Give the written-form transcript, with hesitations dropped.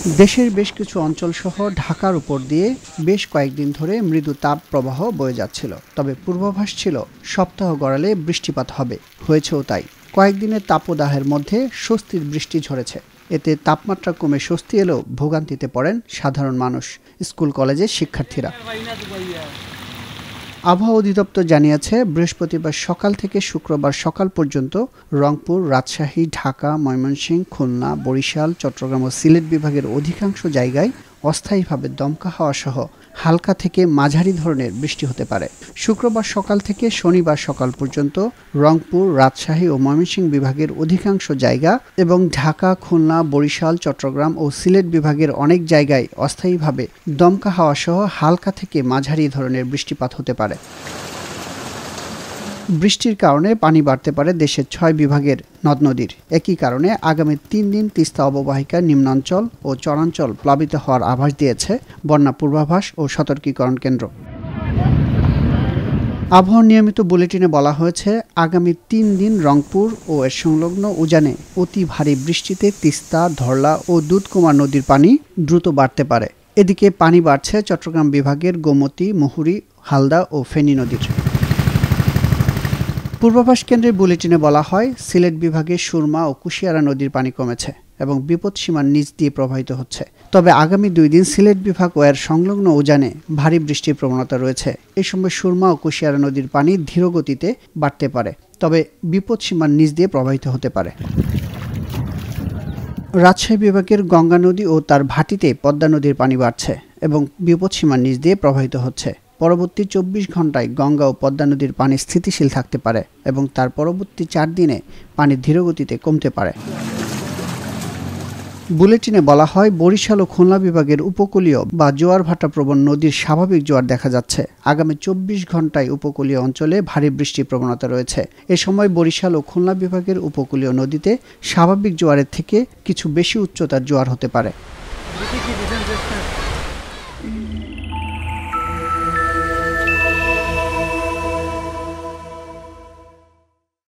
দেশের বেশ কিছু অঞ্চলসহ ঢাকার উপর দিয়ে বেশ কয়েকদিন ধরে মৃদু তাপ প্রবাহ বয়ে যাচ্ছিল। তবে পূর্বাভাস ছিল সপ্তাহ গড়ালে বৃষ্টিপাত হবে, হয়েছেও তাই। কয়েকদিনের তাপদাহের মধ্যে স্বস্তির বৃষ্টি ঝরেছে। এতে তাপমাত্রা কমে স্বস্তি এলেও ভোগান্তিতে পড়েন সাধারণ মানুষ, স্কুল কলেজের শিক্ষার্থীরা। আবহাওয়া অধিদপ্তর জানিয়েছে, বৃহস্পতিবার সকাল থেকে শুক্রবার সকাল পর্যন্ত রংপুর, রাজশাহী, ঢাকা, ময়মনসিংহ, খুলনা, বরিশাল, চট্টগ্রাম ও সিলেট বিভাগের অধিকাংশ জায়গায় অস্থায়ীভাবে দমকা হাওয়া সহ হালকা থেকে মাঝারি ধরনের বৃষ্টি হতে পারে। শুক্রবার সকাল থেকে শনিবার সকাল পর্যন্ত রংপুর, রাজশাহী ও ময়মনসিংহ বিভাগের অধিকাংশ জায়গা এবং ঢাকা, খুলনা, বরিশাল, চট্টগ্রাম ও সিলেট বিভাগের অনেক জায়গায় অস্থায়ীভাবে দমকা হাওয়া সহ হালকা থেকে মাঝারি ধরনের বৃষ্টিপাত হতে পারে। বৃষ্টির কারণে পানি বাড়তে পারে দেশের ৬ বিভাগের নদ-নদীর। একই কারণে আগামী ৩ দিন তিস্তা অববাহিকার নিম্নাঞ্চল ও চরাঞ্চল প্লাবিত হওয়ার আভাস দিয়েছে বন্যা পূর্বাভাস ও সতর্কীকরণ কেন্দ্র। আবহাওয়া নিয়মিত বুলেটিনে বলা হয়েছে, আগামী ৩ দিন রংপুর ও এর সংলগ্ন উজানে অতি ভারী বৃষ্টিতে তিস্তা, ধরলা ও দুধকুমার নদীর পানি দ্রুত বাড়তে পারে। এদিকে পানি বাড়ছে চট্টগ্রাম বিভাগের গোমতী, মুহুরী, হালদা ও ফেনী নদীর। পূর্বাভাস কেন্দ্রের বুলেটিনে বলা হয়, সিলেট বিভাগে সুরমা ও কুশিয়ারা নদীর পানি কমেছে এবং বিপদসীমার নিচ দিয়ে প্রবাহিত হচ্ছে। তবে আগামী 2 দিন সিলেট বিভাগ ও এর সংলগ্ন উজানে ভারী বৃষ্টির প্রবণতা রয়েছে। এই সময় সুরমা ও কুশিয়ারা নদীর পানি ধীর গতিতে বাড়তে পারে, তবে বিপদসীমার নিচ দিয়ে প্রবাহিত হতে পারে। রাজশাহী বিভাগের গঙ্গা নদী ও তার ভাটিতে পদ্মা নদীর পানি বাড়ছে এবং বিপদসীমার নিচ দিয়ে প্রবাহিত হচ্ছে। পরবর্তী 24 ঘন্টায় গঙ্গা ও পদ্মা নদীর পানি স্থিতিশীল থাকতে পারে এবং তার পরবর্তী 4 দিনে পানি ধীরগতিতে কমতে পারে। বুলেটিনে বলা হয়, বরিশাল ও খুলনা বিভাগের উপকূলীয় বা জোয়ার ভাটা প্রবণ নদীর স্বাভাবিক জোয়ার দেখা যাচ্ছে। আগামী 24 ঘন্টায় উপকূলীয় অঞ্চলে ভারী বৃষ্টির প্রবণতা রয়েছে। এ সময় বরিশাল ও খুলনা বিভাগের উপকূলীয় নদীতে স্বাভাবিক জোয়ারের থেকে কিছু বেশি উচ্চতার জোয়ার হতে পারে।